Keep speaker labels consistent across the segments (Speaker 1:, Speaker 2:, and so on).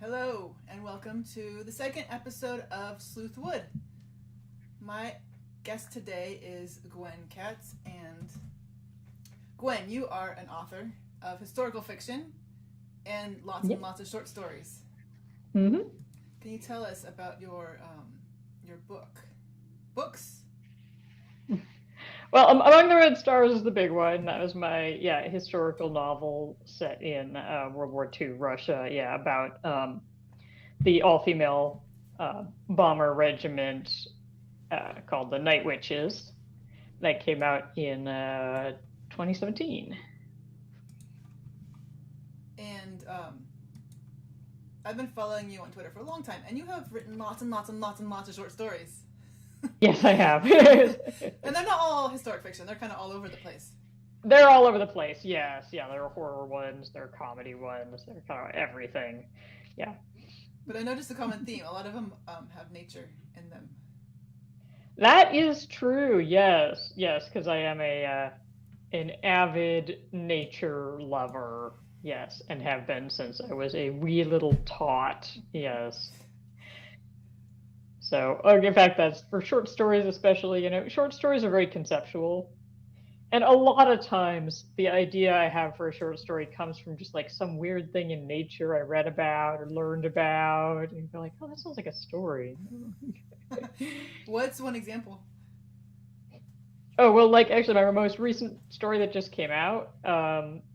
Speaker 1: Hello, and welcome to the second episode of Sleuth Wood. My guest today is Gwen Katz, and Gwen, you are an author of historical fiction and lots and lots of short stories.
Speaker 2: Mm-hmm.
Speaker 1: Can you tell us about your books?
Speaker 2: Well, Among the Red Stars is the big one. That was my historical novel set in World War II Russia. Yeah, about the all-female bomber regiment called the Night Witches that came out in 2017.
Speaker 1: And I've been following you on Twitter for a long time, and you have written lots and lots and lots and lots of short stories.
Speaker 2: Yes, I have.
Speaker 1: And they're not all historic fiction. They're kind of all over the place.
Speaker 2: They're all over the place, yes. Yeah, there are horror ones, there are comedy ones, they're kind of everything. Yeah.
Speaker 1: But I noticed a common theme. A lot of them have nature in them.
Speaker 2: That is true, yes. Yes, because I am an avid nature lover, yes, and have been since I was a wee little tot, yes. So, in fact, that's for short stories especially, short stories are very conceptual. And a lot of times the idea I have for a short story comes from just like some weird thing in nature I read about or learned about. And you're like, oh, that sounds like a story.
Speaker 1: What's one example?
Speaker 2: Oh, well, like actually my most recent story that just came out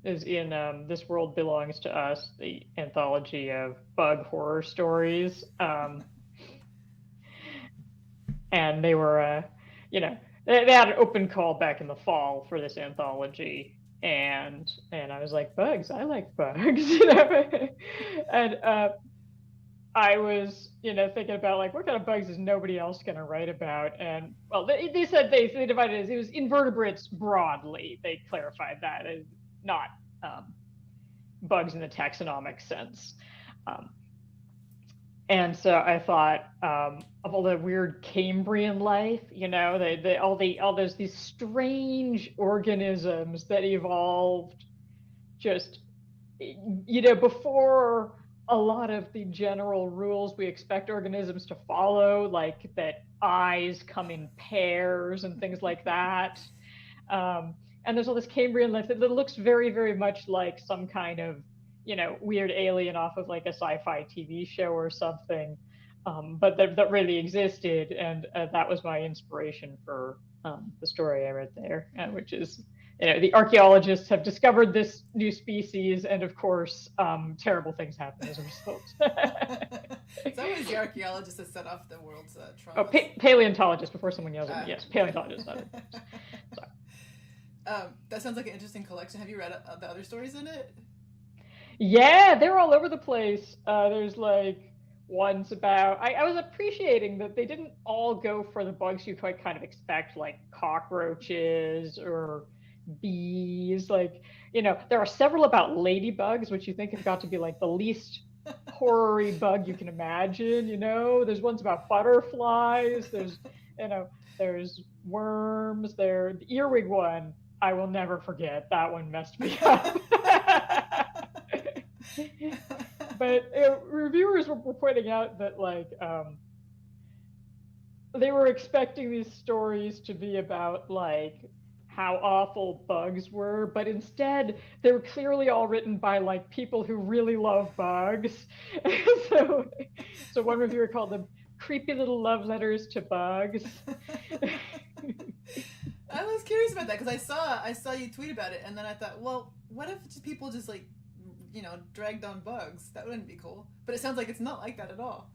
Speaker 2: is in This World Belongs to Us, the anthology of bug horror stories. And they were, they had an open call back in the fall for this anthology. And I was like, bugs, I like bugs, And I was, thinking about like, what kind of bugs is nobody else going to write about? And well, they said they divided it was invertebrates broadly. They clarified that as not bugs in the taxonomic sense. And so I thought of all the weird Cambrian life, these strange organisms that evolved just, before a lot of the general rules we expect organisms to follow, like that eyes come in pairs and things like that. And there's all this Cambrian life that looks very, very much like some kind of weird alien off of like a sci-fi TV show or something, but that really existed, and that was my inspiration for the story I read there, which is, the archaeologists have discovered this new species, and of course, terrible things happen as a result.
Speaker 1: It's always the archaeologists that set off the world's trauma.
Speaker 2: Oh, paleontologist before someone yells at me. Yes, paleontologist. Sorry.
Speaker 1: That sounds like an interesting collection. Have you read the other stories in it?
Speaker 2: Yeah, they're all over the place. There's like ones about, I was appreciating that they didn't all go for the bugs you quite kind of expect, like cockroaches or bees. Like, there are several about ladybugs, which you think have got to be like the least horror-y bug you can imagine. There's ones about butterflies. There's worms. The earwig one, I will never forget. That one messed me up. But reviewers were pointing out that like they were expecting these stories to be about like how awful bugs were, but instead they were clearly all written by like people who really love bugs. so one reviewer called them creepy little love letters to bugs.
Speaker 1: I was curious about that because I saw you tweet about it, and then I thought, well, what if people just like dragged on bugs? That wouldn't be cool. But it sounds like it's not like that at all.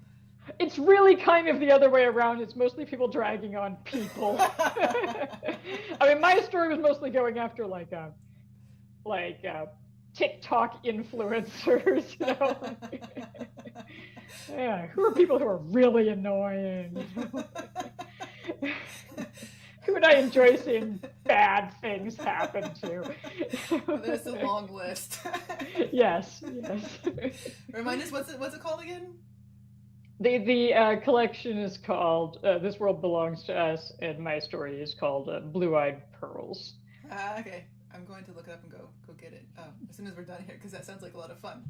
Speaker 2: It's really kind of the other way around. It's mostly people dragging on people. I mean, my story was mostly going after like TikTok influencers, Yeah, who are people who are really annoying? Who would I enjoy seeing bad things happen to?
Speaker 1: There's a long list.
Speaker 2: Yes.
Speaker 1: Remind us, what's it called again?
Speaker 2: The collection is called This World Belongs to Us, and my story is called Blue-Eyed Pearls.
Speaker 1: Okay, I'm going to look it up and go get it as soon as we're done here, because that sounds like a lot of fun.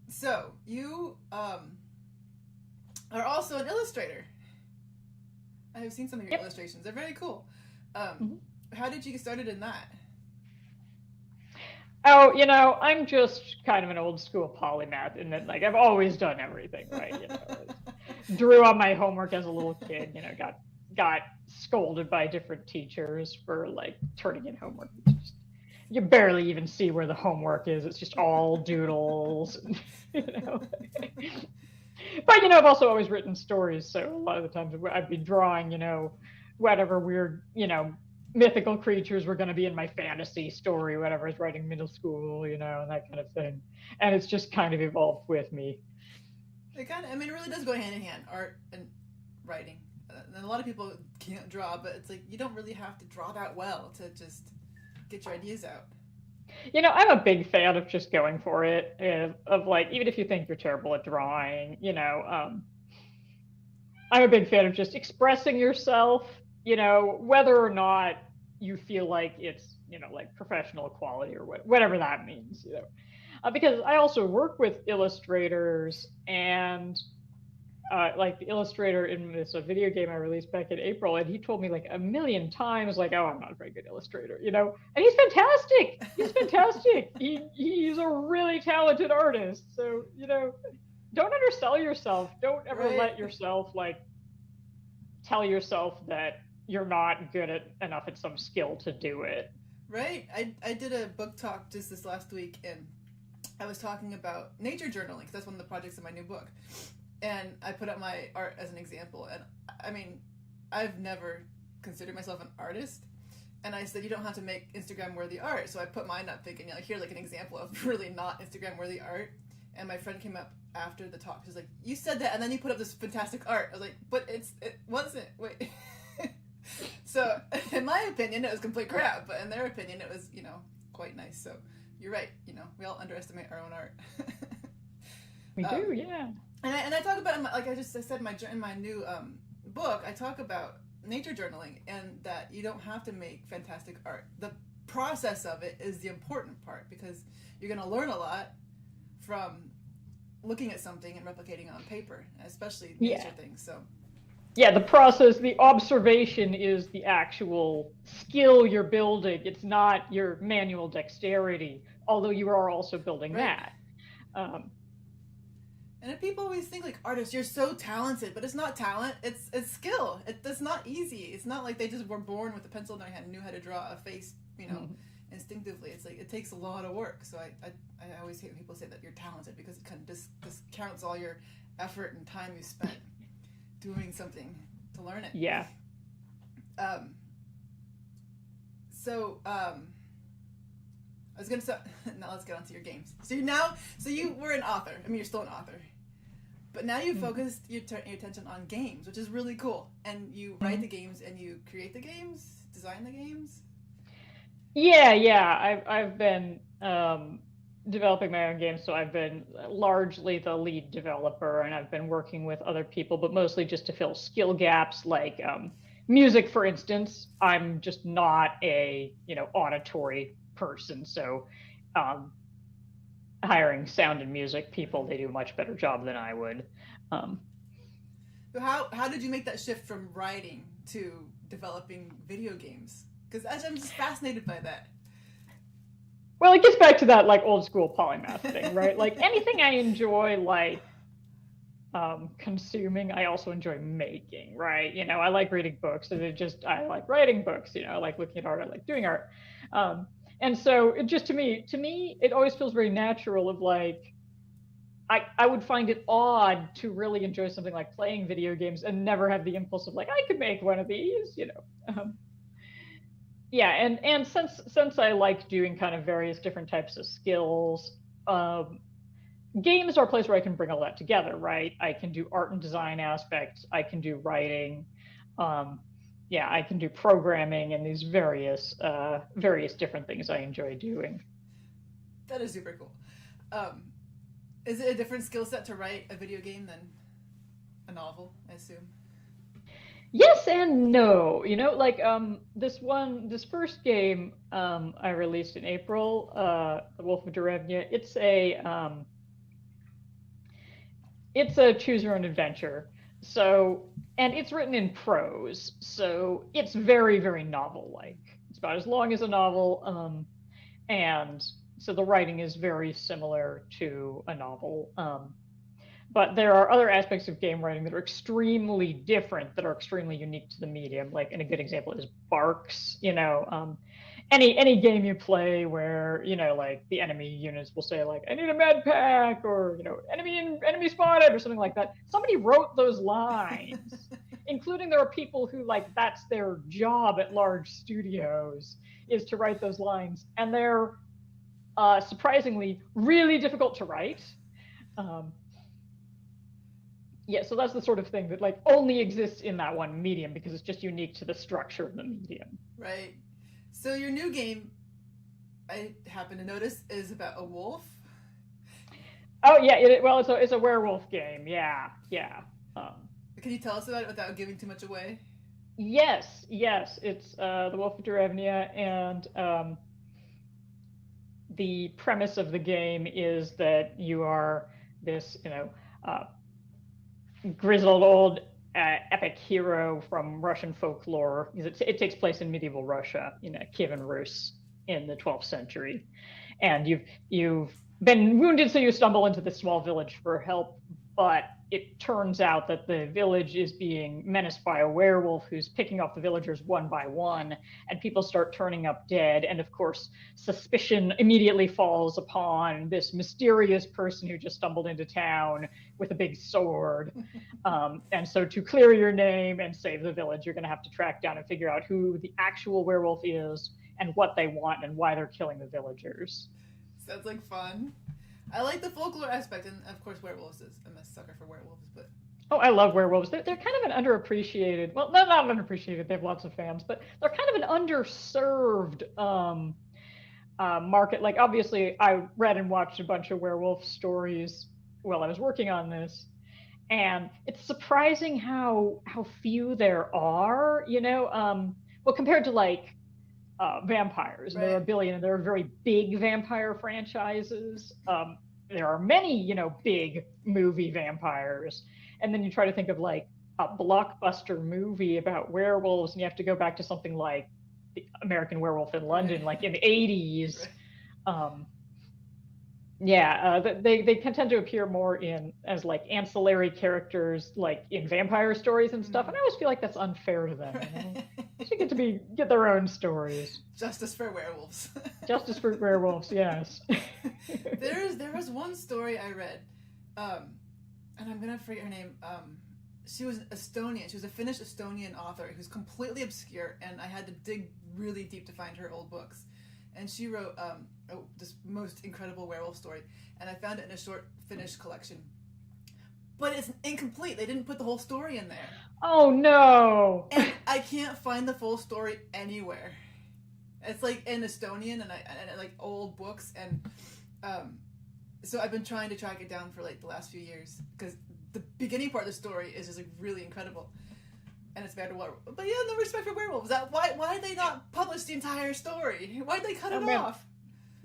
Speaker 1: So you are also an illustrator. I have seen some of your illustrations. They're very cool. How did you get started in that?
Speaker 2: Oh, I'm just kind of an old school polymath in that, like, I've always done everything, right? Drew on my homework as a little kid, got scolded by different teachers for like turning in homework. You barely even see where the homework is. It's just all doodles, But I've also always written stories, so a lot of the times I'd be drawing, whatever weird, mythical creatures were going to be in my fantasy story, whatever I was writing middle school, and that kind of thing. And it's just kind of evolved with me.
Speaker 1: It really does go hand in hand, art and writing. And a lot of people can't draw, but it's like you don't really have to draw that well to just get your ideas out.
Speaker 2: I'm a big fan of just going for it, of like, even if you think you're terrible at drawing, I'm a big fan of just expressing yourself, whether or not you feel like it's, like professional quality or whatever that means, because I also work with illustrators, and like the illustrator in this video game I released back in April, and he told me like a million times, like, oh, I'm not a very good illustrator, and he's fantastic. He's fantastic. He's a really talented artist. So, don't undersell yourself. Don't ever let yourself like tell yourself that you're not good enough at some skill to do it.
Speaker 1: Right. I did a book talk just this last week, and I was talking about nature journaling, because that's one of the projects in my new book. And I put up my art as an example. And I mean, I've never considered myself an artist. And I said, you don't have to make Instagram worthy art. So I put mine up thinking, here, like an example of really not Instagram worthy art. And my friend came up after the talk. She's like, you said that, and then you put up this fantastic art. I was like, but it wasn't. Wait. So in my opinion, it was complete crap. But in their opinion, it was, quite nice. So you're right. We all underestimate our own art.
Speaker 2: We do, yeah.
Speaker 1: And I talk about, like I said, in my new book, I talk about nature journaling, and that you don't have to make fantastic art. The process of it is the important part, because you're going to learn a lot from looking at something and replicating on paper, especially nature things. So.
Speaker 2: Yeah, the process, the observation is the actual skill you're building. It's not your manual dexterity, although you are also building that.
Speaker 1: And people always think, like, artists, you're so talented, but it's not talent. It's skill. It's not easy. It's not like they just were born with a pencil in their hand and knew how to draw a face, instinctively. It's like it takes a lot of work. So I always hate when people say that you're talented, because it kind of discounts all your effort and time you spent doing something to learn it.
Speaker 2: Yeah.
Speaker 1: I was gonna say, now let's get onto your games. So you were an author. I mean, you're still an author, but now you've focused your attention on games, which is really cool. And you write the games, and you create the games, design the games.
Speaker 2: Yeah. I've been developing my own games, so I've been largely the lead developer, and I've been working with other people, but mostly just to fill skill gaps, like music, for instance. I'm just not a auditory person, so hiring sound and music people, they do a much better job than I would.
Speaker 1: So how did you make that shift from writing to developing video games? Because I'm just fascinated by that.
Speaker 2: Well, it gets back to that like old school polymath thing, right? Like anything I enjoy, like consuming, I also enjoy making, right? I like reading books, and I like writing books. I like looking at art, I like doing art. And so it just, to me, it always feels very natural of like, I would find it odd to really enjoy something like playing video games and never have the impulse of like, I could make one of these, Yeah, and since I like doing kind of various different types of skills, games are a place where I can bring all that together, right? I can do art and design aspects, I can do writing, I can do programming, and these various different things I enjoy doing.
Speaker 1: That is super cool. Is it a different skill set to write a video game than a novel, I assume?
Speaker 2: Yes and no. Like this first game I released in April, the Wolf of Derevnya, it's It's a choose your own adventure. So, and it's written in prose, so it's very, very novel-like. It's about as long as a novel, and so the writing is very similar to a novel. But there are other aspects of game writing that are extremely different, that are extremely unique to the medium. Like, and a good example is barks. Any game you play where like the enemy units will say like, I need a med pack, or enemy spotted, or something like that. Somebody wrote those lines, including there are people who like that's their job at large studios, is to write those lines, and they're surprisingly really difficult to write. Yeah, so that's the sort of thing that like only exists in that one medium because it's just unique to the structure of the medium.
Speaker 1: Right. So your new game, I happen to notice, is about a wolf.
Speaker 2: Oh yeah, it's a werewolf game. Yeah.
Speaker 1: Can you tell us about it without giving too much away?
Speaker 2: Yes. It's the Wolf of Derevnya, and the premise of the game is that you are this, grizzled old epic hero from Russian folklore. It takes place in medieval Russia, Kievan Rus in the 12th century, and you've been wounded, so you stumble into this small village for help. But it turns out that the village is being menaced by a werewolf who's picking off the villagers one by one, and people start turning up dead. And of course, suspicion immediately falls upon this mysterious person who just stumbled into town with a big sword. And so to clear your name and save the village, you're going to have to track down and figure out who the actual werewolf is and what they want and why they're killing the villagers.
Speaker 1: Sounds like fun. I like the folklore aspect, and of course werewolves I'm a sucker for werewolves, but...
Speaker 2: Oh, I love werewolves. They're kind of an underappreciated, well, not underappreciated, they have lots of fans, but they're kind of an underserved market. Like, obviously, I read and watched a bunch of werewolf stories while I was working on this, and it's surprising how few there are, well, compared to, like, vampires. Right. There are a billion, and there are very big vampire franchises. There are many, big movie vampires. And then you try to think of like a blockbuster movie about werewolves, and you have to go back to something like the American Werewolf in London, right, like in the 80s. Right. They tend to appear more as like ancillary characters, like in vampire stories and stuff. And I always feel like that's unfair to them. They should get their own stories.
Speaker 1: Justice for werewolves.
Speaker 2: Justice for werewolves, yes.
Speaker 1: There was one story I read, and I'm gonna forget her name. She was Estonian. She was a Finnish Estonian author who's completely obscure, and I had to dig really deep to find her old books. And she wrote this most incredible werewolf story, and I found it in a short Finnish collection. But it's incomplete. They didn't put the whole story in there.
Speaker 2: Oh no!
Speaker 1: And I can't find the full story anywhere. It's like in Estonian, and I like old books, and so I've been trying to track it down for like the last few years, because the beginning part of the story is just like really incredible. And it's bad to what, but yeah, no respect for werewolves. Why did they not publish the entire story? Why did they cut it off?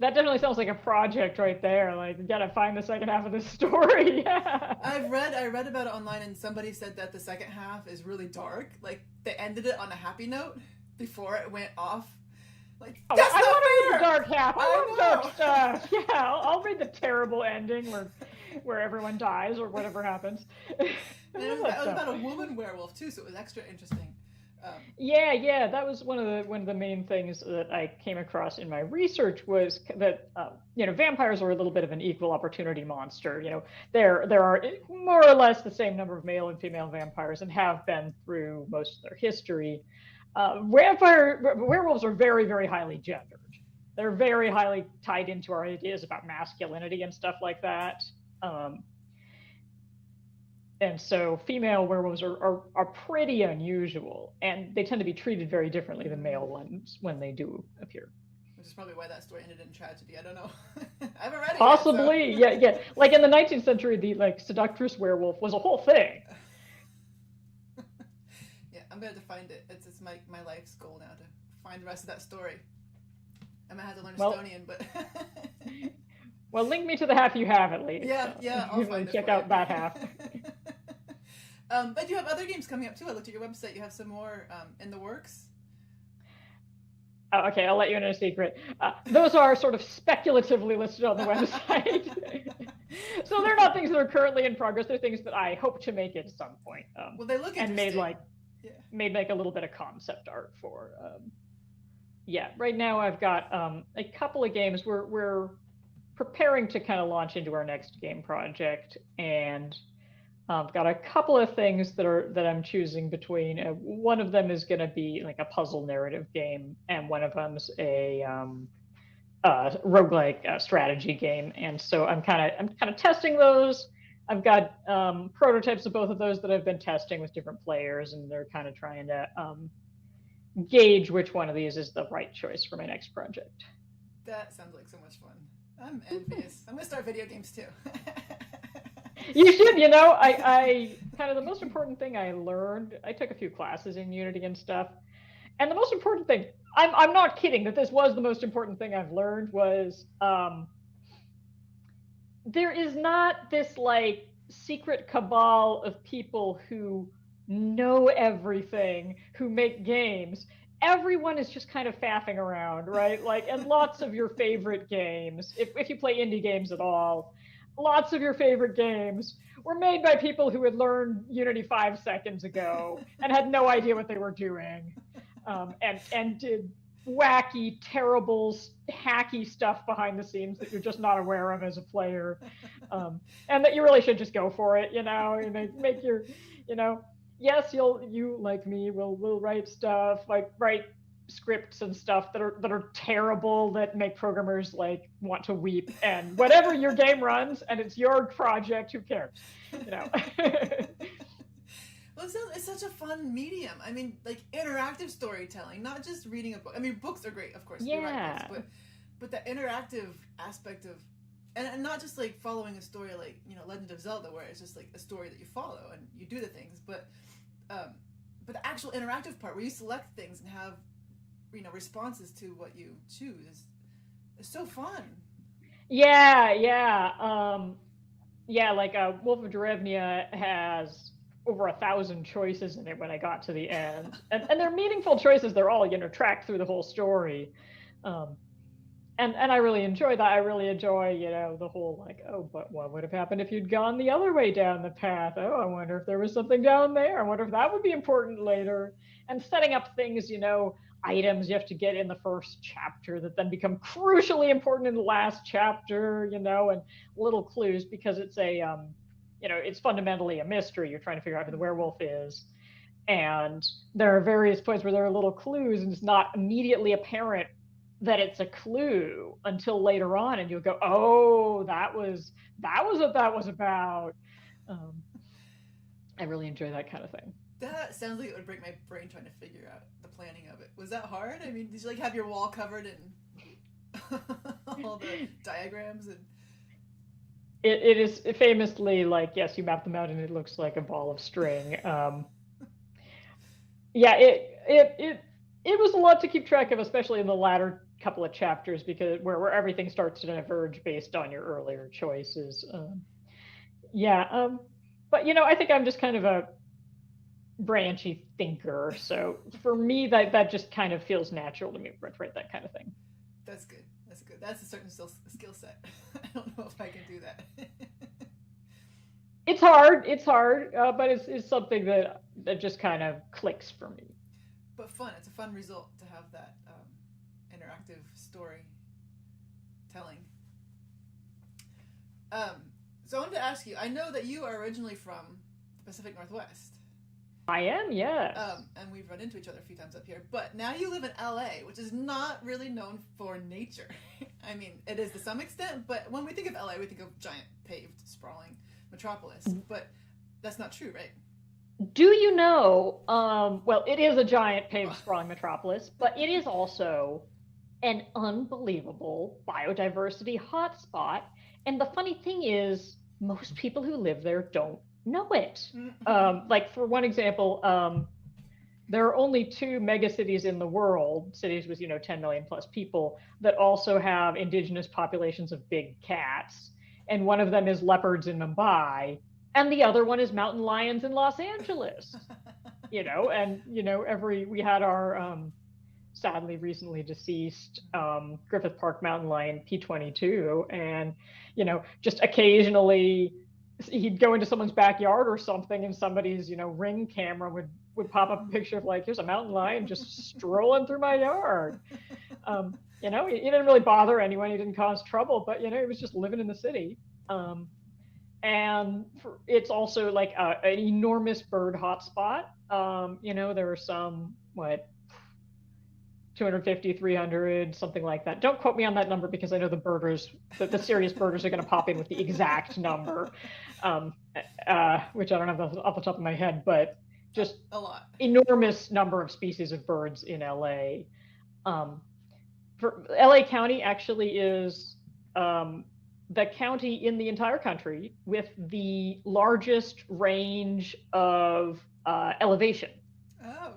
Speaker 2: That definitely sounds like a project right there. Like, you gotta find the second half of the story. Yeah.
Speaker 1: I read about it online, and somebody said that the second half is really dark. Like, they ended it on a happy note before it went off. Like, that's
Speaker 2: I
Speaker 1: not
Speaker 2: want to
Speaker 1: fair!
Speaker 2: read the dark half. I want dark stuff. Yeah, I'll read the terrible ending where everyone dies or whatever happens.
Speaker 1: And it was about a woman werewolf too, so it was extra interesting.
Speaker 2: That was one of the main things that I came across in my research was that vampires are a little bit of an equal opportunity monster. There are more or less the same number of male and female vampires, and have been through most of their history. Werewolves are very, very highly gendered. They're very highly tied into our ideas about masculinity and stuff like that. And so female werewolves are pretty unusual, and they tend to be treated very differently than male ones when they do appear.
Speaker 1: Which is probably why that story ended in tragedy. I don't know. I haven't read it
Speaker 2: Possibly,
Speaker 1: yet, so.
Speaker 2: yeah. Like in the 19th century, the like seductress werewolf was a whole thing.
Speaker 1: Yeah, I'm gonna have to find it. It's my life's goal now to find the rest of that story. I might have to learn Estonian, but
Speaker 2: Well, link me to the half you have at least.
Speaker 1: Yeah, yeah, I'll find it
Speaker 2: check
Speaker 1: for
Speaker 2: out
Speaker 1: you.
Speaker 2: that half.
Speaker 1: But you have other games coming up too. I looked at your website. You have some more in the works.
Speaker 2: Oh, okay, I'll let you in a secret. Those are sort of speculatively listed on the website. So they're not things that are currently in progress. They're things that I hope to make at some point.
Speaker 1: Well, they look
Speaker 2: and
Speaker 1: interesting.
Speaker 2: made like a little bit of concept art for. Yeah, right now I've got a couple of games. We're preparing to kind of launch into our next game project, and I've got a couple of things that I'm choosing between. One of them is going to be like a puzzle narrative game, and one of them's a roguelike strategy game. And so I'm kind of testing those. I've got prototypes of both of those that I've been testing with different players, and they're kind of trying to gauge which one of these is the right choice for my next project.
Speaker 1: That sounds like so much fun. I'm envious. I'm gonna start video games too.
Speaker 2: You should. You know, I kind of the most important thing I learned. I took a few classes in Unity and stuff, and the most important thing. I'm not kidding that this was the most important thing I've learned was there is not this like secret cabal of people who know everything, who make games. Everyone is just kind of faffing around, right? Like, and lots of your favorite games, if you play indie games at all, lots of your favorite games were made by people who had learned Unity 5 seconds ago and had no idea what they were doing, and did wacky, terrible, hacky stuff behind the scenes that you're just not aware of as a player, and that you really should just go for it. You know, make your, you know. Yes, you like me will write stuff, like write scripts and stuff that are terrible, that make programmers like want to weep, and whatever your game runs and it's your project, who cares, you know.
Speaker 1: Well, it's such a fun medium. I mean, like interactive storytelling, not just reading a book. I mean, books are great, of course.
Speaker 2: Yeah.
Speaker 1: We write books, but the interactive aspect of, and not just like following a story like, you know, Legend of Zelda, where it's just like a story that you follow and you do the things, but the actual interactive part where you select things and have, you know, responses to what you choose is so fun.
Speaker 2: Yeah. Like Wolf of Derevnya has over 1,000 choices in it when I got to the end, and they're meaningful choices. They're all, you know, tracked through the whole story. And I really enjoy that. I really enjoy, you know, the whole like, oh, but what would have happened if you'd gone the other way down the path? Oh, I wonder if there was something down there. I wonder if that would be important later. And setting up things, you know, items you have to get in the first chapter that then become crucially important in the last chapter, you know, and little clues, because it's a, you know, it's fundamentally a mystery. You're trying to figure out who the werewolf is. And there are various points where there are little clues, and it's not immediately apparent that it's a clue until later on, and you'll go, oh, that was what that was about. I really enjoy that kind of thing.
Speaker 1: That sounds like it would break my brain trying to figure out the planning of it. Was that hard? I mean, did you like have your wall covered in all the diagrams? And
Speaker 2: it is famously like, yes, you map them out and it looks like a ball of string. Yeah, it was a lot to keep track of, especially in the latter couple of chapters, because where everything starts to diverge based on your earlier choices. But you know, I think I'm just kind of a branchy thinker, so for me that just kind of feels natural to me, right? That kind of thing.
Speaker 1: That's good. That's a certain skill set. I don't know if I can do that.
Speaker 2: It's hard, but it's something that just kind of clicks for me.
Speaker 1: But fun. It's a fun result to have that interactive story telling. So I wanted to ask you, I know that you are originally from the Pacific Northwest.
Speaker 2: I am, yes.
Speaker 1: And we've run into each other a few times up here. But now you live in LA, which is not really known for nature. I mean, it is to some extent, but when we think of LA, we think of giant, paved, sprawling metropolis. But that's not true, right?
Speaker 2: Do you know, well, it is a giant paved sprawling metropolis, but it is also an unbelievable biodiversity hotspot. And the funny thing is, most people who live there don't know it. Like, for one example, there are only 2 megacities in the world, cities with 10 million plus people, that also have indigenous populations of big cats, and one of them is leopards in Mumbai, and the other one is mountain lions in Los Angeles. And we had our sadly recently deceased Griffith Park mountain lion P22, and just occasionally he'd go into someone's backyard or something, and somebody's Ring camera would pop up a picture of like, here's a mountain lion just strolling through my yard. He didn't really bother anyone, he didn't cause trouble, but he was just living in the city. And it's also like an enormous bird hotspot. There are some 250, 300, something like that. Don't quote me on that number, because I know the serious birders are going to pop in with the exact number, which I don't have off the top of my head, but just
Speaker 1: a lot.
Speaker 2: Enormous number of species of birds in LA. For LA County actually is the county in the entire country with the largest range of elevation.
Speaker 1: Oh.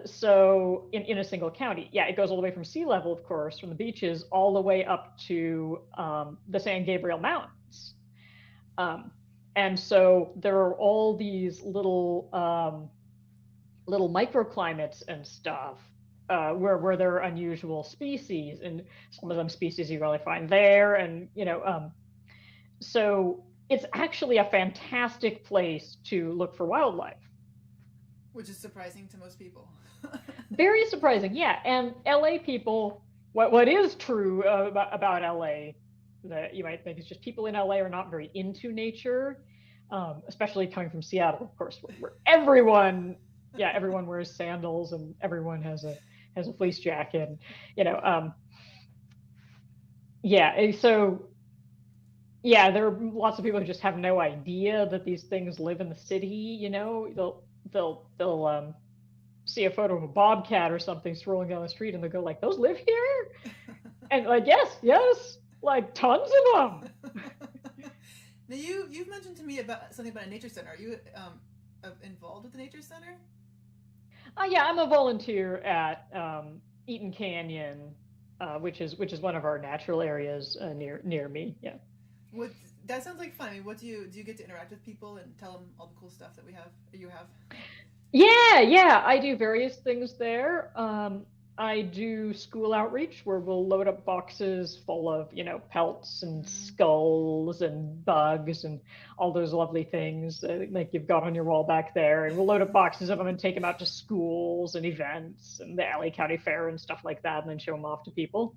Speaker 2: So in a single county, it goes all the way from sea level, of course, from the beaches, all the way up to the San Gabriel Mountains. And so there are all these little microclimates and stuff where there are unusual species, and some of them species you really find there, and so it's actually a fantastic place to look for wildlife.
Speaker 1: Which is surprising to most people.
Speaker 2: Very surprising, yeah. And LA people, what is true about LA that you might think is just people in LA are not very into nature, especially coming from Seattle, of course, where everyone wears sandals and everyone has a fleece jacket. There are lots of people who just have no idea that these things live in the city. They'll see a photo of a bobcat or something strolling down the street, and they'll go like, "Those live here?" And like, yes, like tons of them.
Speaker 1: Now you've mentioned to me about something about a nature center. Are you involved with the nature center?
Speaker 2: Yeah, I'm a volunteer at Eaton Canyon, which is one of our natural areas near me. Yeah.
Speaker 1: That sounds like fun. I mean, what do you get to interact with people and tell them all the cool stuff that you have?
Speaker 2: Yeah, I do various things there. I do school outreach where we'll load up boxes full of, pelts and skulls and bugs and all those lovely things like you've got on your wall back there. And we'll load up boxes of them and take them out to schools and events and the LA County Fair and stuff like that, and then show them off to people.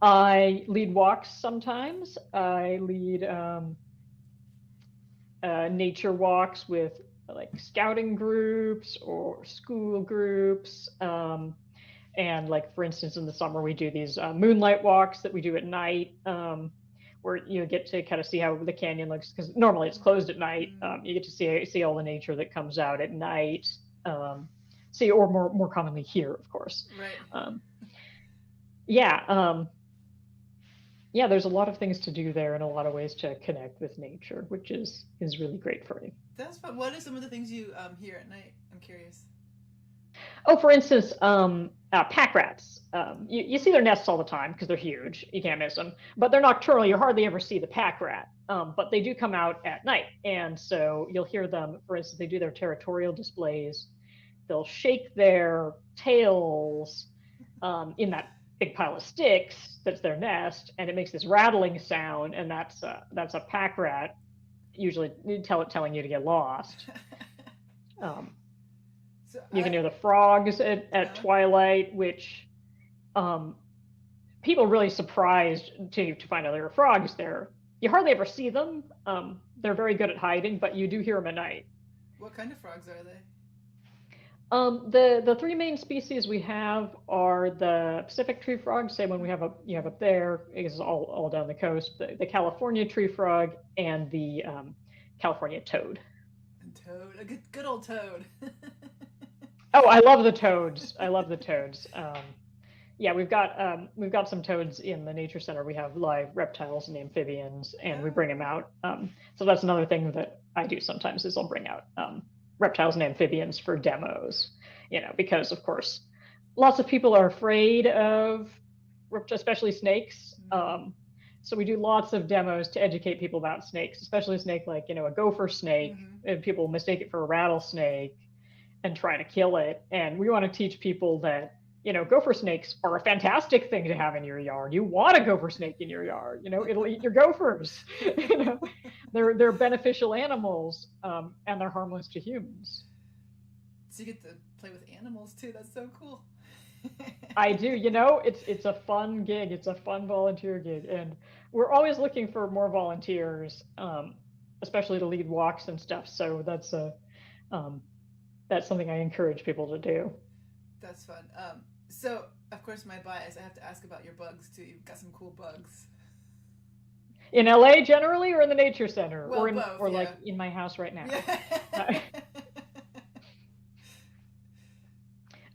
Speaker 2: I lead walks sometimes. I lead nature walks with like scouting groups or school groups. And like, for instance, in the summer, we do these moonlight walks that we do at night, where you get to kind of see how the canyon looks, because normally it's closed at night. You get to see all the nature that comes out at night. Or more commonly here, of course.
Speaker 1: Right.
Speaker 2: There's a lot of things to do there and a lot of ways to connect with nature, which is really great for me.
Speaker 1: That's fun. What are some of the things you hear at night? I'm curious.
Speaker 2: Oh, for instance, pack rats. You see their nests all the time because they're huge. You can't miss them. But they're nocturnal. You hardly ever see the pack rat. But they do come out at night. And so you'll hear them. For instance, they do their territorial displays. They'll shake their tails in that big pile of sticks that's their nest, and it makes this rattling sound, and that's a pack rat, usually telling you to get lost. You can hear the frogs at twilight, which people are really surprised to find out there are frogs there. You hardly ever see them. They're very good at hiding, but you do hear them at night.
Speaker 1: What kind of frogs are they?
Speaker 2: The 3 main species we have are the Pacific tree frog, same one you have up there. It's all down the coast. The California tree frog and the California toad.
Speaker 1: A good old toad.
Speaker 2: Oh, I love the toads. We've got some toads in the nature center. We have live reptiles and amphibians, and we bring them out. So that's another thing that I do sometimes is I'll bring out reptiles and amphibians for demos, because of course, lots of people are afraid of especially snakes. So we do lots of demos to educate people about snakes, especially a snake like, a gopher snake, and people mistake it for a rattlesnake and try to kill it. And we want to teach people that, gopher snakes are a fantastic thing to have in your yard. You want a gopher snake in your yard, it'll eat your gophers. They're beneficial animals, and they're harmless to humans.
Speaker 1: So you get to play with animals too. That's so cool.
Speaker 2: I do, it's a fun gig. It's a fun volunteer gig. And we're always looking for more volunteers, especially to lead walks and stuff. So that's something I encourage people to do.
Speaker 1: That's fun. So of course my bias, I have to ask about your bugs too. You've got some cool bugs.
Speaker 2: In LA generally, or in the nature center?
Speaker 1: Well,
Speaker 2: or
Speaker 1: both,
Speaker 2: like in my house right now?
Speaker 1: Yeah.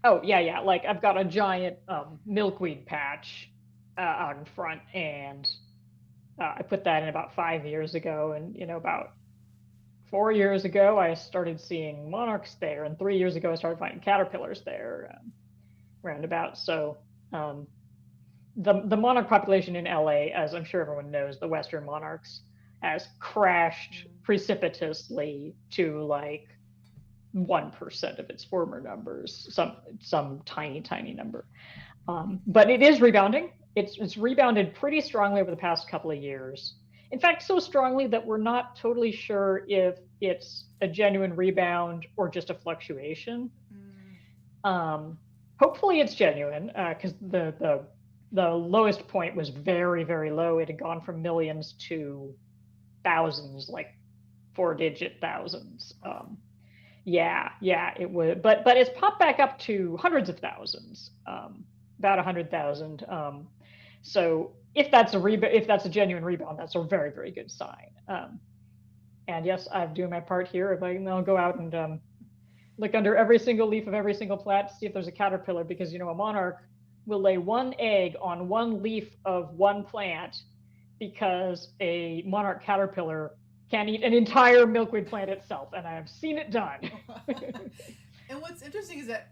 Speaker 2: Oh, yeah. Like I've got a giant milkweed patch out in front, and I put that in about 5 years ago. And, about 4 years ago, I started seeing monarchs there. And 3 years ago, I started finding caterpillars there roundabout. So the monarch population in LA, as I'm sure everyone knows, the Western monarchs, has crashed precipitously to like 1% of its former numbers, some tiny number. But it is rebounding. It's rebounded pretty strongly over the past couple of years. In fact, so strongly that we're not totally sure if it's a genuine rebound or just a fluctuation. Hopefully it's genuine, because the lowest point was very, very low. It had gone from millions to thousands, like 4-digit thousands. Yeah, it would, but it's popped back up to hundreds of thousands, about 100,000. So if that's a genuine rebound, that's a very, very good sign. And yes, I'm doing my part here. I'll go out and look under every single leaf of every single plant to see if there's a caterpillar, because a monarch will lay one egg on one leaf of one plant, because a monarch caterpillar can eat an entire milkweed plant itself, and I have seen it done.
Speaker 1: And what's interesting is that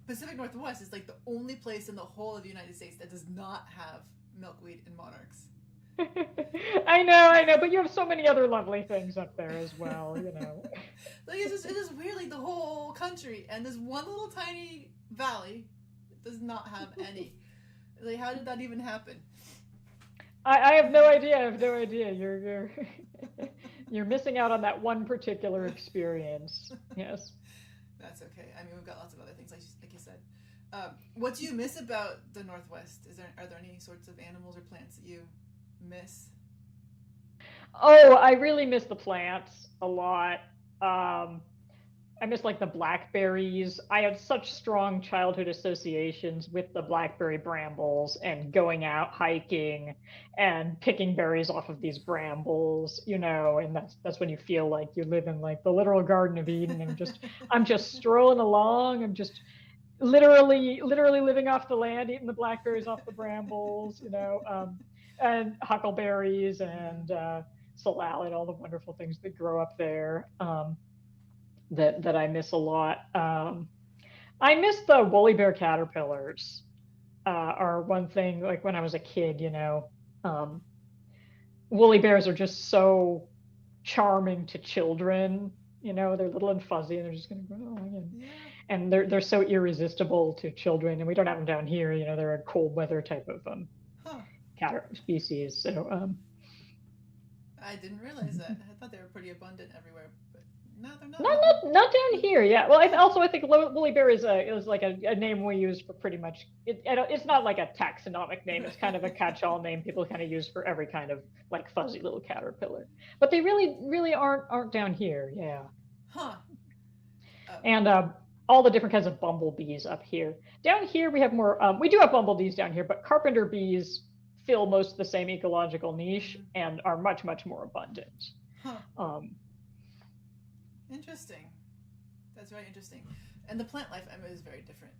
Speaker 1: Pacific Northwest is like the only place in the whole of the United States that does not have milkweed and monarchs.
Speaker 2: I know, but you have so many other lovely things up there as well,
Speaker 1: Like it is weirdly the whole country, and this one little tiny valley does not have any. Like, how did that even happen?
Speaker 2: I have no idea. You're missing out on that one particular experience. Yes.
Speaker 1: That's okay. I mean, we've got lots of other things, like you said. What do you miss about the Northwest? Are there any sorts of animals or plants that you miss?
Speaker 2: Oh, I really miss the plants a lot. I miss like the blackberries. I had such strong childhood associations with the blackberry brambles and going out hiking and picking berries off of these brambles, and that's when you feel like you live in like the literal Garden of Eden, and I'm just strolling along. I'm just literally living off the land, eating the blackberries off the brambles, and huckleberries and salal, all the wonderful things that grow up there. That I miss a lot. I miss the woolly bear caterpillars. Are one thing, like when I was a kid, woolly bears are just so charming to children. They're little and fuzzy, and they're just going to grow. And they're so irresistible to children, and we don't have them down here. They're a cold weather type of caterpillar species. So
Speaker 1: I didn't realize that. I thought they were pretty abundant everywhere. No, they're not.
Speaker 2: Not down here. Yeah. Well, I think woolly bear is like a name we use for pretty much. It's not like a taxonomic name. It's kind of a catch-all name people kind of use for every kind of like fuzzy little caterpillar. But they really aren't down here. Yeah.
Speaker 1: Huh.
Speaker 2: And all the different kinds of bumblebees up here. Down here we have more. We do have bumblebees down here, but carpenter bees fill most of the same ecological niche and are much more abundant.
Speaker 1: Huh. Interesting. That's very interesting. And the plant life, is very different.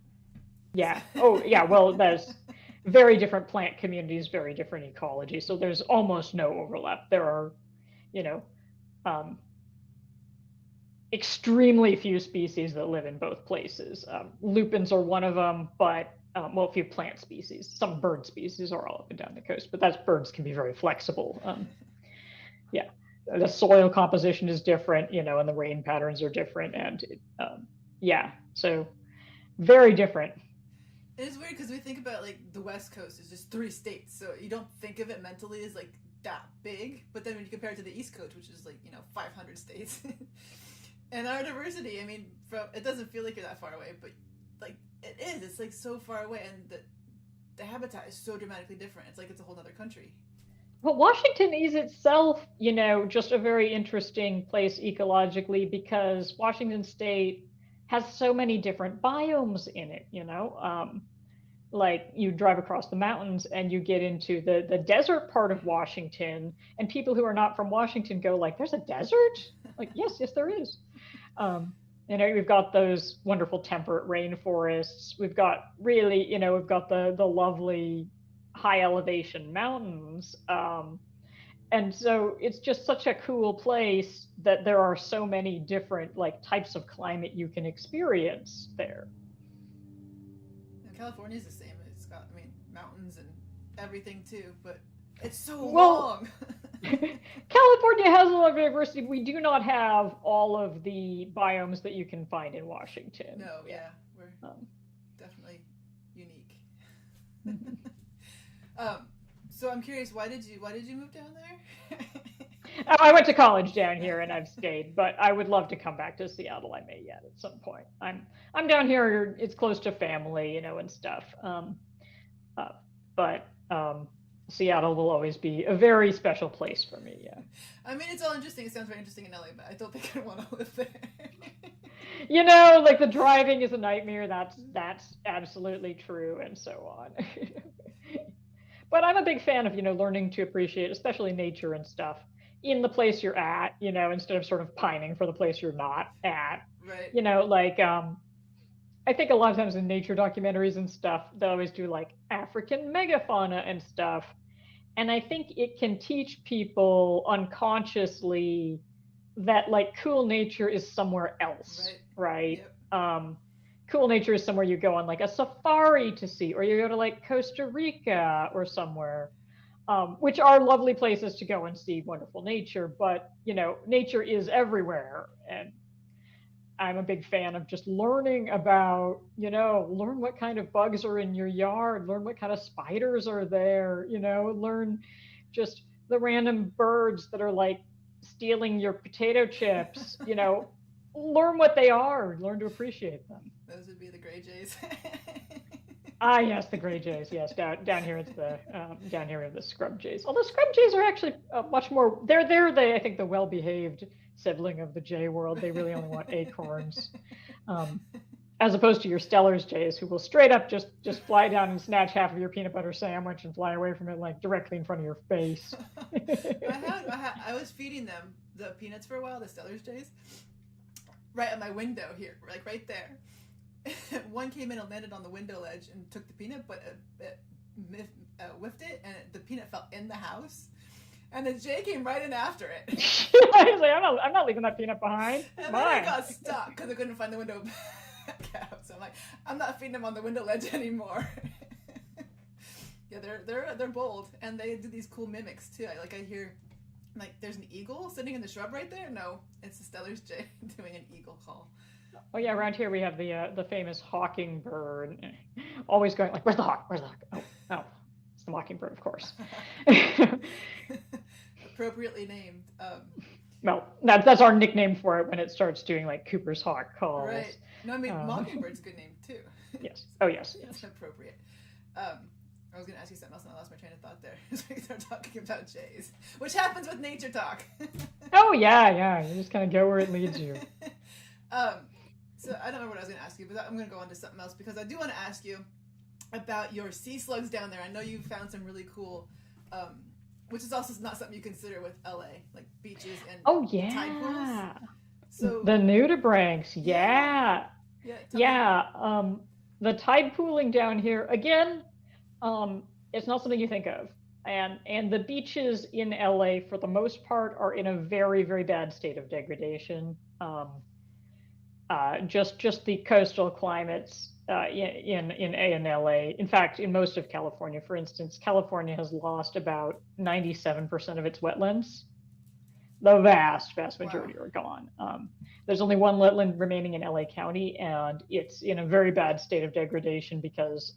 Speaker 2: Yeah. Oh, yeah. Well, there's very different plant communities, very different ecology. So there's almost no overlap. There are, extremely few species that live in both places. Lupins are one of them, but well, a few plant species. Some bird species are all up and down the coast, but that's birds can be very flexible. Yeah, the soil composition is different, and the rain patterns are different, and yeah, so very different.
Speaker 1: It's weird because we think about like the West Coast is just 3 states, so you don't think of it mentally as like that big. But then when you compare it to the East Coast, which is like 500 states, and our diversity, I mean, it doesn't feel like you're that far away, but like it is. It's like so far away, and the habitat is so dramatically different. It's like it's a whole other country.
Speaker 2: Well, Washington is itself, just a very interesting place ecologically because Washington State has so many different biomes in it. Like you drive across the mountains and you get into the desert part of Washington, and people who are not from Washington go like, "There's a desert?" Like, yes, there is. We've got those wonderful temperate rainforests. We've got really, we've got the lovely high elevation mountains. And so it's just such a cool place that there are so many different like types of climate you can experience there.
Speaker 1: And California is the same. It's got, I mean, mountains and everything too, but it's so
Speaker 2: Well,
Speaker 1: long.
Speaker 2: California has a lot of diversity. We do not have all of the biomes that you can find in Washington.
Speaker 1: No, yeah, we're definitely unique. So I'm curious, why did you move down there?
Speaker 2: I went to college down here and I've stayed, but I would love to come back to Seattle. I may yet at some point. I'm down here. It's close to family, and stuff. But Seattle will always be a very special place for me. Yeah.
Speaker 1: I mean, it's all interesting. It sounds very interesting in LA, but I don't think I want to live there.
Speaker 2: Like the driving is a nightmare. That's absolutely true, and so on. But I'm a big fan of, learning to appreciate, especially nature and stuff, in the place you're at, instead of sort of pining for the place you're not at.
Speaker 1: Right.
Speaker 2: I think a lot of times in nature documentaries and stuff, they always do like African megafauna and stuff. And I think it can teach people unconsciously that like cool nature is somewhere else, right?
Speaker 1: Yep.
Speaker 2: Cool nature is somewhere you go on like a safari to see, or you go to like Costa Rica or somewhere, which are lovely places to go and see wonderful nature. But, nature is everywhere. And I'm a big fan of just learning about, learn what kind of bugs are in your yard, learn what kind of spiders are there, learn just the random birds that are like stealing your potato chips, learn what they are, learn to appreciate them.
Speaker 1: Those would be the gray jays.
Speaker 2: Yes, the gray jays. Yes, down here it's down here are the scrub jays. Although scrub jays are actually much more. They're I think the well-behaved sibling of the jay world. They really only want acorns, as opposed to your Stellar's jays, who will straight up just fly down and snatch half of your peanut butter sandwich and fly away from it like directly in front of your face.
Speaker 1: I was feeding them the peanuts for a while, the Stellar's jays, right at my window here, like right there. One came in and landed on the window ledge and took the peanut, but it whiffed it, and the peanut fell in the house. And the jay came right in after it.
Speaker 2: I was like, I'm not leaving that peanut behind.
Speaker 1: And then I got stuck because I couldn't find the window back out. So I'm like, I'm not feeding them on the window ledge anymore. Yeah, they're bold, and they do these cool mimics too. I hear, like, there's an eagle sitting in the shrub right there. No, it's the Stellar's jay doing an eagle call.
Speaker 2: Oh yeah, around here we have the famous hawking bird, always going like, "Where's the hawk? Where's the hawk?" Oh, it's the mockingbird, of course.
Speaker 1: Appropriately named.
Speaker 2: Well, that's our nickname for it when it starts doing like Cooper's hawk calls.
Speaker 1: Right. No, I mean mockingbird's a good name too.
Speaker 2: Yes. Oh yes.
Speaker 1: It's appropriate. I was going to ask you something else, and I lost my train of thought there. So we start talking about jays, which happens with nature talk.
Speaker 2: Oh yeah. You just kind of go where it leads you.
Speaker 1: So I don't remember what I was going to ask you, but I'm going to go on to something else because I do want to ask you about your sea slugs down there. I know you found some really cool, which is also not something you consider with LA, like beaches and tide pools. So
Speaker 2: the nudibranchs, yeah.
Speaker 1: Yeah.
Speaker 2: The tide pooling down here again. It's not something you think of, and the beaches in LA for the most part are in a very, very bad state of degradation. just the coastal climates in A and LA. In fact, in most of California, for instance, California has lost about 97% of its wetlands. The vast majority
Speaker 1: Wow.
Speaker 2: are gone. There's only one wetland remaining in LA County, and it's in a very bad state of degradation because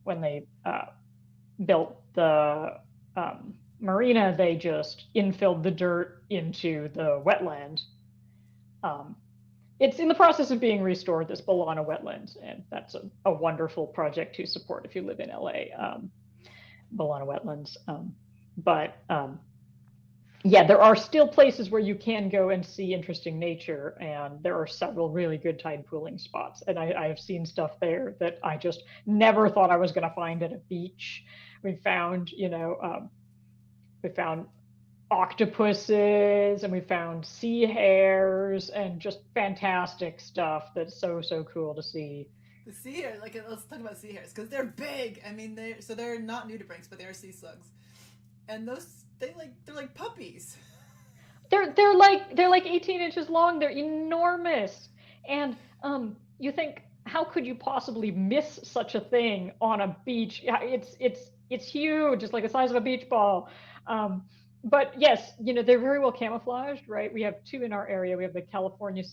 Speaker 2: when they built the marina, they just infilled the dirt into the wetland. It's in the process of being restored, this Bolana wetland, and that's a wonderful project to support if you live in LA, Bolana wetlands. But yeah, there are still places where you can go and see interesting nature, and there are several really good tide pooling spots. And I have seen stuff there that I just never thought I was going to find at a beach. We found, we found octopuses, and we found sea hares, and just fantastic stuff that's so cool to see.
Speaker 1: The sea hares, like let's talk about sea hares because they're big. I mean, they're not nudibranchs, but they are sea slugs, and they're like puppies.
Speaker 2: They're like 18 inches long. They're enormous, and you think, how could you possibly miss such a thing on a beach? Yeah, it's huge. It's like the size of a beach ball. But yes, they're very well camouflaged, right? We have two in our area. We have the California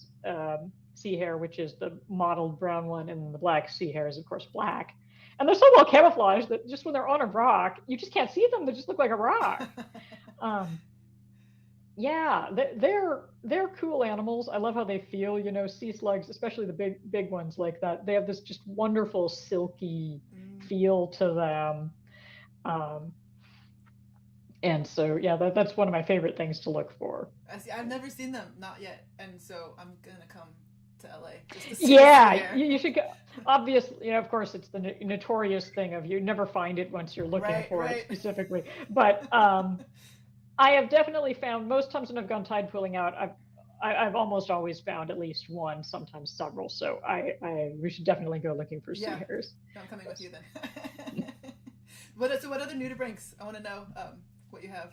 Speaker 2: sea hare, which is the mottled brown one, and the black sea hare is, of course, black. And they're so well camouflaged that just when they're on a rock, you just can't see them. They just look like a rock. Yeah, they're cool animals. I love how they feel. Sea slugs, especially the big ones like that, they have this just wonderful silky feel to them. And so, yeah, that's one of my favorite things to look for.
Speaker 1: I see. I've never seen them, not yet, and so I'm gonna come to LA just to see.
Speaker 2: Yeah, you should go. Obviously, of course, it's the notorious thing of you never find it once you're looking for it specifically. But I have definitely found, most times when I've gone tide pooling out, I've almost always found at least one, sometimes several. So we should definitely go looking for sea hares.
Speaker 1: I'm coming with you then. What other nudibranchs? I want to know what you have.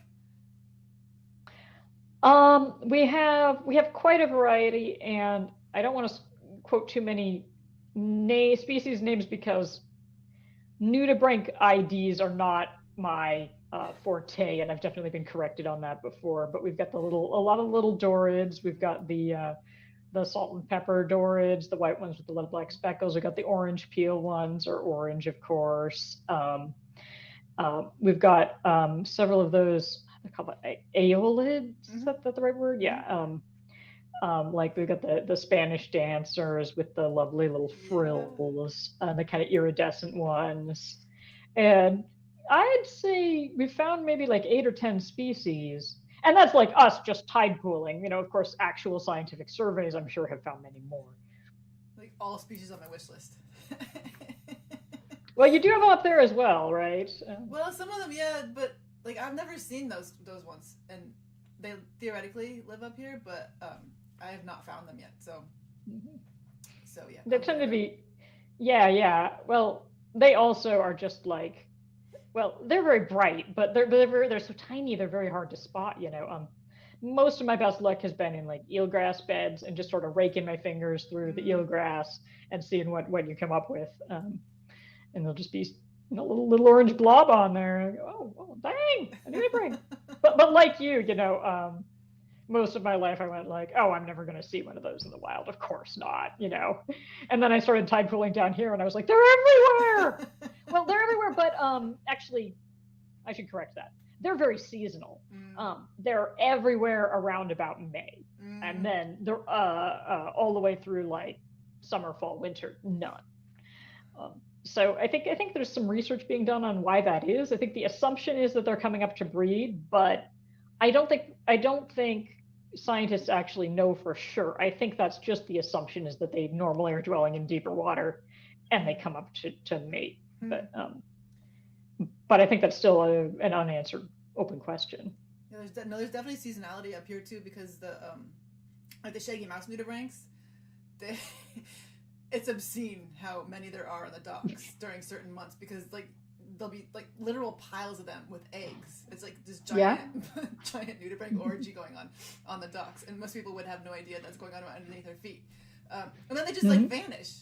Speaker 2: We have quite a variety, and I don't want to quote too many species names because nudibranch IDs are not my forte, and I've definitely been corrected on that before. But we've got a lot of little dorids. We've got the salt and pepper dorids, the white ones with the little black speckles. We've got the orange peel ones, or orange, of course. We've got several of those. They're called aeolids. Is that the right word? Yeah. Like we've got the Spanish dancers with the lovely little frills, the kind of iridescent ones, and I'd say we found maybe like 8 or 10 species, and that's like us just tide pooling. Of course, actual scientific surveys, I'm sure, have found many more.
Speaker 1: Like all species on my wish list.
Speaker 2: Well, you do have them up there as well, right?
Speaker 1: Well, some of them, yeah, but like I've never seen those ones, and they theoretically live up here, but I have not found them yet. So yeah.
Speaker 2: They tend to be, yeah. Well, they also are just like, well, they're very bright, but they're so tiny, they're very hard to spot. Most of my best luck has been in like eelgrass beds, and just sort of raking my fingers through the eelgrass and seeing what you come up with. And there'll just be little orange blob on there. Oh dang, I need to bring. But like you, most of my life I went like, oh, I'm never going to see one of those in the wild. Of course not, And then I started tide pooling down here, and I was like, they're everywhere. Well, they're everywhere, but actually, I should correct that. They're very seasonal. They're everywhere around about May, and then they're all the way through like summer, fall, winter, none. So I think there's some research being done on why that is. I think the assumption is that they're coming up to breed, but I don't think scientists actually know for sure. I think that's just the assumption, is that they normally are dwelling in deeper water and they come up to mate. But I think that's still an unanswered open question.
Speaker 1: Yeah, there's definitely seasonality up here too, because like the shaggy mouse nudibranchs, it's obscene how many there are on the docks during certain months, because like there'll be like literal piles of them with eggs. It's like this giant giant nudibranch orgy going on the docks, and most people would have no idea that's going on underneath their feet. And then they just like vanish.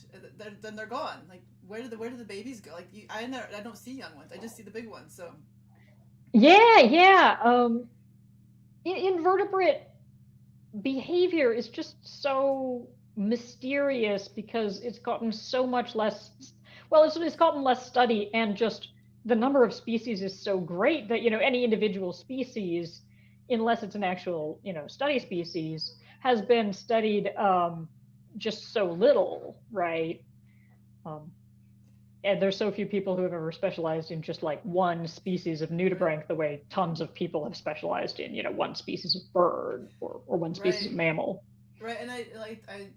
Speaker 1: Then they're gone. Like where do the babies go? Like I don't see young ones. I just see the big ones. So
Speaker 2: Yeah. Invertebrate behavior is just so mysterious because it's gotten so much less. Well, it's gotten less study, and just the number of species is so great that any individual species, unless it's an actual study species, has been studied just so little, right? And there's so few people who have ever specialized in just like one species of nudibranch, the way tons of people have specialized in one species of bird or one species of mammal.
Speaker 1: Right, and I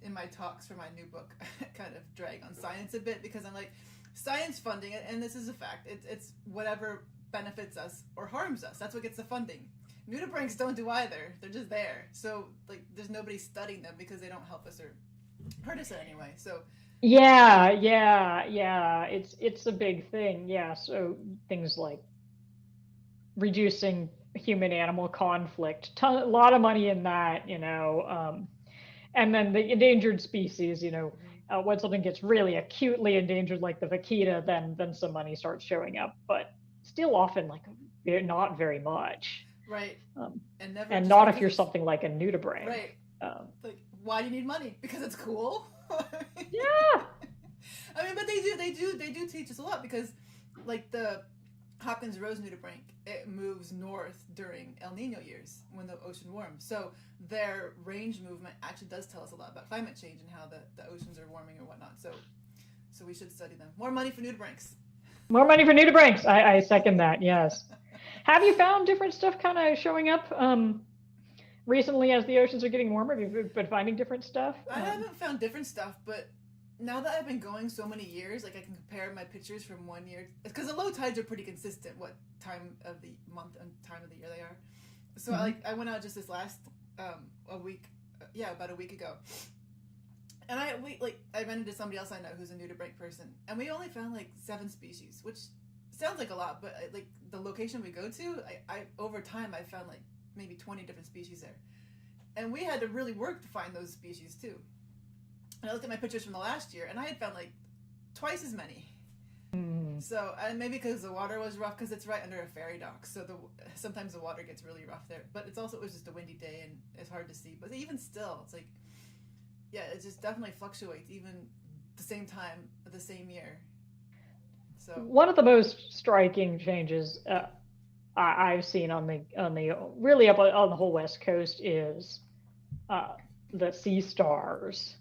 Speaker 1: in my talks for my new book kind of drag on science a bit because I'm like, science funding, and this is a fact, it's whatever benefits us or harms us. That's what gets the funding. Nudibranchs don't do either. They're just there. So like there's nobody studying them because they don't help us or hurt us in any way. So
Speaker 2: yeah, it's a big thing. Yeah, so things like reducing human animal conflict, a lot of money in that, and then the endangered species, when something gets really acutely endangered like the vaquita, then some money starts showing up, but still often like not very much.
Speaker 1: Right.
Speaker 2: And not if you're something like a nudibranch.
Speaker 1: Right. Like, why do you need money? Because it's cool.
Speaker 2: Yeah.
Speaker 1: I mean, but they do teach us a lot because, like the Hopkins rose nudibranch, it moves north during El Nino years when the ocean warms. So their range movement actually does tell us a lot about climate change and how the oceans are warming or whatnot. So we should study them. More money for nudibranchs.
Speaker 2: More money for nudibranchs. I second that. Yes. Have you found different stuff kind of showing up recently as the oceans are getting warmer? Have you been finding different stuff?
Speaker 1: I haven't found different stuff, but now that I've been going so many years, like I can compare my pictures from one year, because the low tides are pretty consistent. What time of the month and time of the year they are. So I went out just this last about a week ago, and I ran into somebody else I know who's a nudibranch person, and we only found like 7 species, which sounds like a lot, but like the location we go to, I over time I found like maybe 20 different species there, and we had to really work to find those species too. And I looked at my pictures from the last year, and I had found like twice as many. So, and maybe because the water was rough, because it's right under a ferry dock, so sometimes the water gets really rough there. But it was just a windy day, and it's hard to see. But even still, it's like, yeah, it just definitely fluctuates, even the same time of the same year. So
Speaker 2: one of the most striking changes I've seen on the really up on the whole West Coast is the sea stars.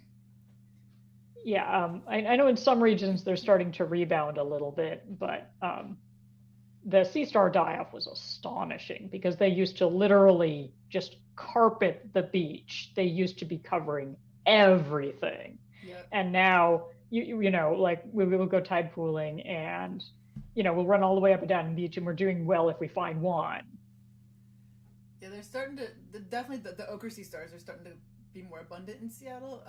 Speaker 2: Yeah, I know in some regions they're starting to rebound a little bit, but the sea star die-off was astonishing because they used to literally just carpet the beach. They used to be covering everything.
Speaker 1: Yep.
Speaker 2: And now, like we will go tide pooling and, we'll run all the way up and down the beach and we're doing well if we find one.
Speaker 1: Yeah, they're starting to, definitely the ochre sea stars are starting to be more abundant in Seattle.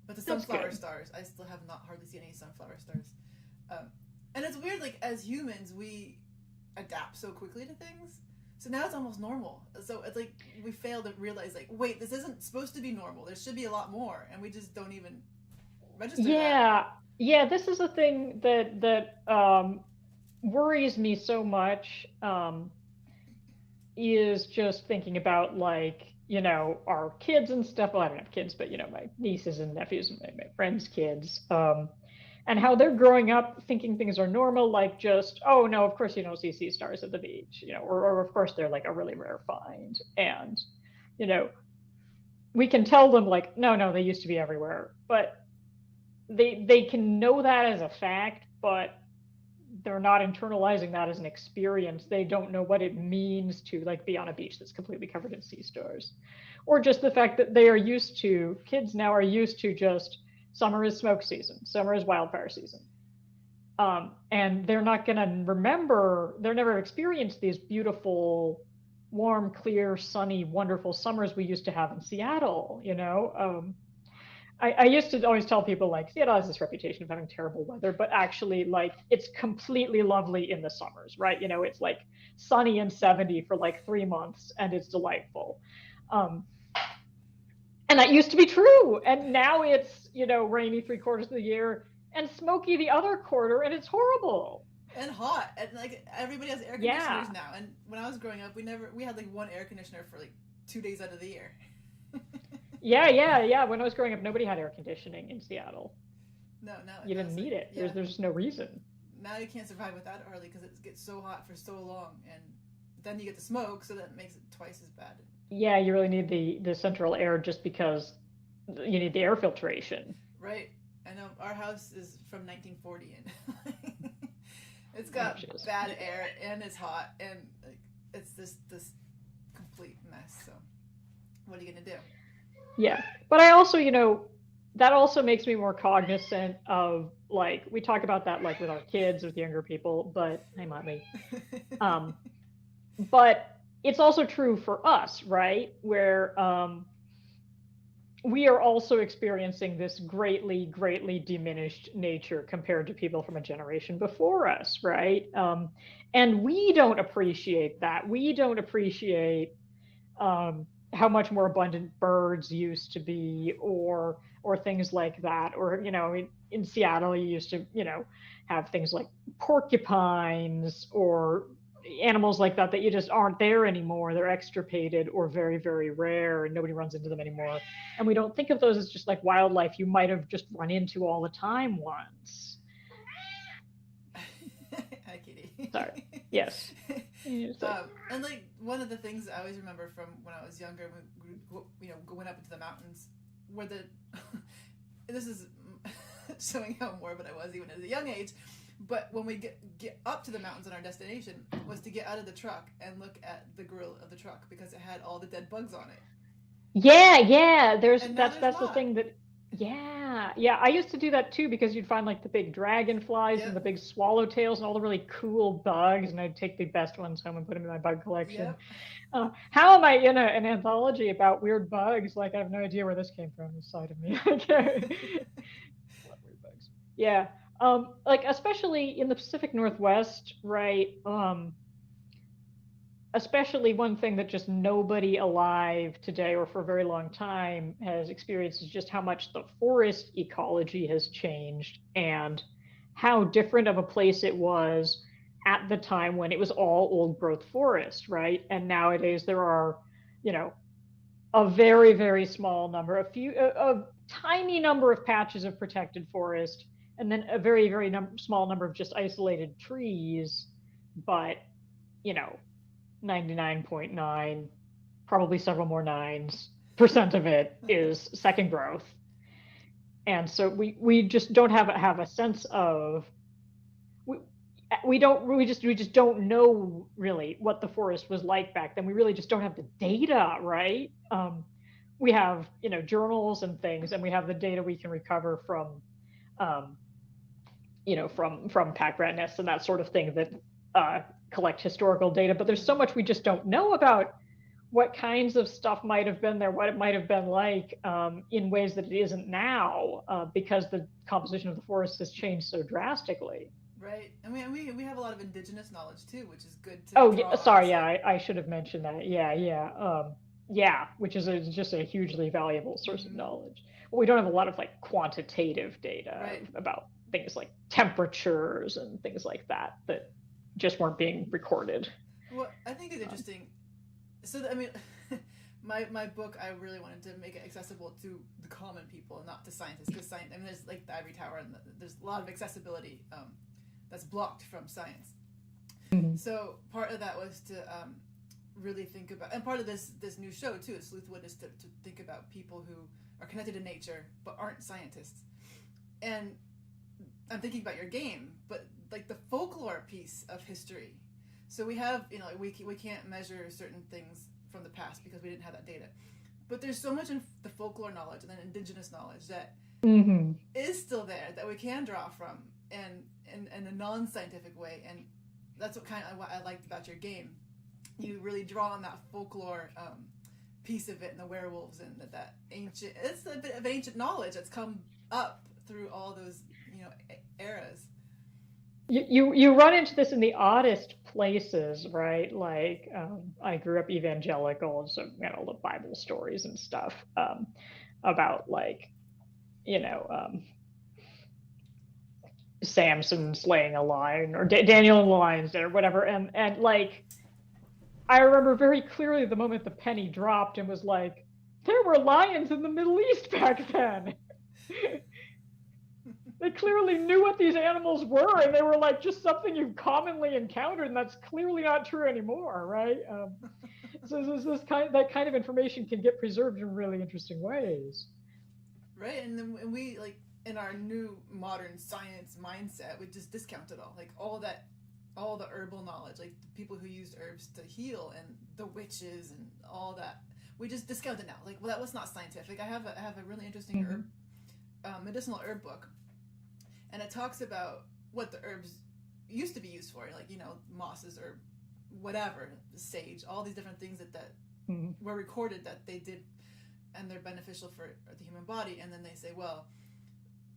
Speaker 1: But the sunflower stars, I still have not hardly seen any sunflower stars. And it's weird, like, as humans, we adapt so quickly to things. So now it's almost normal. So it's like we fail to realize, like, wait, this isn't supposed to be normal. There should be a lot more. And we just don't even register that.
Speaker 2: Yeah, this is a thing that worries me so much, is just thinking about, like, our kids and stuff. Well, I don't have kids, but, my nieces and nephews and my friends' kids, and how they're growing up thinking things are normal, like just, oh, no, of course you don't see sea stars at the beach, or of course they're like a really rare find. And, we can tell them like, no, they used to be everywhere. But they can know that as a fact, but they're not internalizing that as an experience. They don't know what it means to like be on a beach that's completely covered in sea stars, or just the fact that kids now are used to just summer is smoke season, summer is wildfire season. And they're not going to remember, they're never experienced these beautiful, warm, clear, sunny, wonderful summers we used to have in Seattle, I used to always tell people like Seattle has this reputation of having terrible weather, but actually like it's completely lovely in the summers, right? It's like sunny and 70 for like 3 months and it's delightful. And that used to be true. And now it's, rainy 3/4 of the year and smoky the other quarter, and it's horrible.
Speaker 1: And hot, and like everybody has air conditioners
Speaker 2: Yeah.
Speaker 1: now. And when I was growing up, we had like one air conditioner for like 2 days out of the year.
Speaker 2: Yeah, yeah, yeah. When I was growing up, nobody had air conditioning in Seattle.
Speaker 1: No, no,
Speaker 2: You
Speaker 1: now
Speaker 2: didn't
Speaker 1: it's like
Speaker 2: need it.
Speaker 1: yeah.
Speaker 2: There's just no reason.
Speaker 1: Now you can't survive without it hardly because it gets so hot for so long, and then you get the smoke, so that makes it twice as bad.
Speaker 2: Yeah, you really need the central air just because you need the air filtration.
Speaker 1: Right. I know our house is from 1940, and it's
Speaker 2: Oh,
Speaker 1: got
Speaker 2: jeez.
Speaker 1: bad air, and it's hot, and like it's this complete mess. So what are you gonna do?
Speaker 2: Yeah. But I also, that also makes me more cognizant of, like, we talk about that like with our kids, with younger people, but hey, mommy. Um, but it's also true for us, right? Where we are also experiencing this greatly, greatly diminished nature compared to people from a generation before us, right? And we don't appreciate that. We don't appreciate how much more abundant birds used to be, or things like that. Or, in Seattle, you used to, have things like porcupines or animals like that you just aren't there anymore. They're extirpated or very, very rare, and nobody runs into them anymore. And we don't think of those as just like wildlife you might have just run into all the time once.
Speaker 1: Hi, Katie.
Speaker 2: Sorry. Yes.
Speaker 1: And like one of the things I always remember from when I was younger, we going up into the mountains, where this is showing how morbid I was even at a young age. But when we get up to the mountains on our destination, was to get out of the truck and look at the grill of the truck because it had all the dead bugs on it.
Speaker 2: Yeah, yeah. That's
Speaker 1: There's
Speaker 2: the
Speaker 1: not.
Speaker 2: thing that. Yeah, yeah. I used to do that too because you'd find like the big dragonflies and the
Speaker 1: Yep.
Speaker 2: big swallowtails and all the really cool bugs, and I'd take the best ones home and put them in my bug collection.
Speaker 1: Yep.
Speaker 2: How am I in an anthology about weird bugs? Like, I have no idea where this came from inside of me. Okay. Love weird bugs. Yeah. Like, especially in the Pacific Northwest, right? Especially one thing that just nobody alive today or for a very long time has experienced is just how much the forest ecology has changed, and how different of a place it was at the time when it was all old growth forest, right? And nowadays there are, you know, a very, very small number, a tiny number of patches of protected forest, and then a very, very small number of just isolated trees. But, you know, 99.9, probably several more nines percent of it is second growth. And so we just don't have a sense of, we, we just don't know really what the forest was like back then. We really just don't have the data, right? We have, journals and things, and we have the data we can recover from, um, from pack rat nests and that sort of thing that collect historical data. But there's so much we just don't know about what kinds of stuff might have been there, what it might have been like, in ways that it isn't now, because the composition of the forest has changed so drastically.
Speaker 1: Right. And we have a lot of indigenous knowledge too, which is good to
Speaker 2: Oh,
Speaker 1: draw
Speaker 2: yeah,
Speaker 1: on.
Speaker 2: sorry,
Speaker 1: So.
Speaker 2: yeah, I should have mentioned that. Yeah, yeah, yeah, which is just a hugely valuable source of
Speaker 1: Mm-hmm.
Speaker 2: knowledge. But we don't have a lot of like quantitative data
Speaker 1: Right.
Speaker 2: about things like temperatures and things like that just weren't being recorded.
Speaker 1: Well, I think it's interesting. So, I mean, my book, I really wanted to make it accessible to the common people, not to scientists, because science. I mean, there's like the ivory tower, and there's a lot of accessibility that's blocked from science.
Speaker 2: Mhm.
Speaker 1: So part of that was to really think about, and part of this new show too, Sleuth Wood, is to think about people who are connected to nature but aren't scientists. And I'm thinking about your game, but like the folklore piece of history. So we have, we can't measure certain things from the past because we didn't have that data. But there's so much in the folklore knowledge and then indigenous knowledge that
Speaker 2: Mm-hmm.
Speaker 1: is still there that we can draw from, and in a non-scientific way. And that's what I liked about your game. You really draw on that folklore piece of it, and the werewolves, and that ancient. It's a bit of ancient knowledge that's come up through all those eras.
Speaker 2: You run into this in the oddest places, right? Like I grew up evangelical, so the Bible stories and stuff about like you know Samson slaying a lion or Daniel and the lions or whatever, and like I remember very clearly the moment the penny dropped and was like, there were lions in the Middle East back then. They clearly knew what these animals were, and they were like just something you've commonly encountered, and that's clearly not true anymore, right? So that kind of information can get preserved in really interesting ways.
Speaker 1: Right, and then we like in our new modern science mindset, we just discount it all, like all the herbal knowledge, like the people who used herbs to heal and the witches and all that. We just discount it now. Like, well, that was not scientific. I have a really interesting medicinal herb book, and it talks about what the herbs used to be used for, like mosses or whatever, sage, all these different things that were recorded that they did, and they're beneficial for the human body. And then they say, well,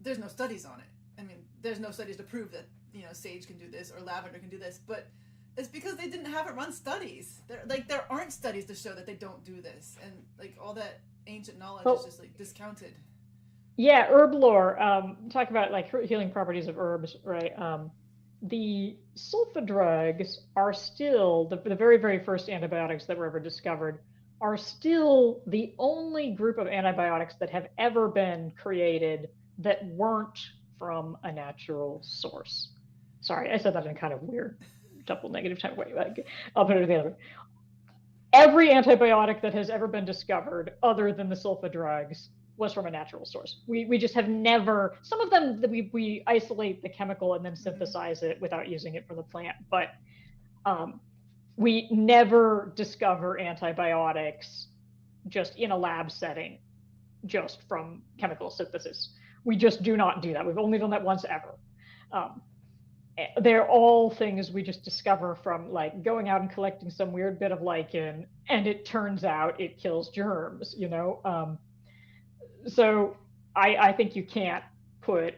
Speaker 1: there's no studies on it. I mean, there's no studies to prove that sage can do this or lavender can do this, but it's because they didn't have it run studies. There aren't studies to show that they don't do this, and like all that ancient knowledge is just like discounted.
Speaker 2: Yeah, herb lore. Talk about like healing properties of herbs, right? The sulfa drugs are still the very, very first antibiotics that were ever discovered are still the only group of antibiotics that have ever been created that weren't from a natural source. Sorry, I said that in kind of weird double negative type way. I'll put it the other way. Every antibiotic that has ever been discovered other than the sulfa drugs was from a natural source. We just have never, some of them we isolate the chemical and then synthesize it without using it from the plant, but we never discover antibiotics just in a lab setting, just from chemical synthesis. We just do not do that. We've only done that once ever. They're all things we just discover from like going out and collecting some weird bit of lichen, and it turns out it kills germs, so I think you can't put,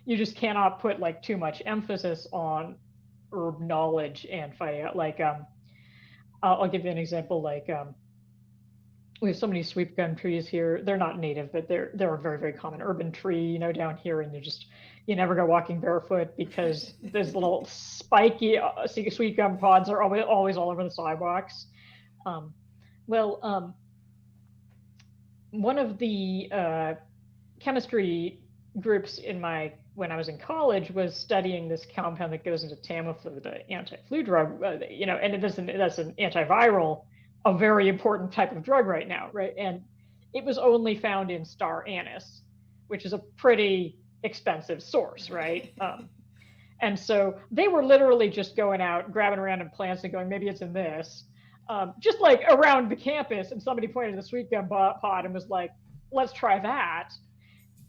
Speaker 2: you just cannot put like too much emphasis on herb knowledge and finding out. Like, I'll give you an example. Like, we have so many sweet gum trees here. They're not native, but they're a very, very common urban tree, down here. And you never go walking barefoot because there's little spiky sweet gum pods are always all over the sidewalks. One of the chemistry groups when I was in college was studying this compound that goes into Tamiflu, the anti-flu drug, and that's an antiviral, a very important type of drug right now, right? And it was only found in star anise, which is a pretty expensive source, right? And so they were literally just going out, grabbing random plants and going, maybe it's in this. Just like around the campus, and somebody pointed to the sweet gum pod and was like, let's try that.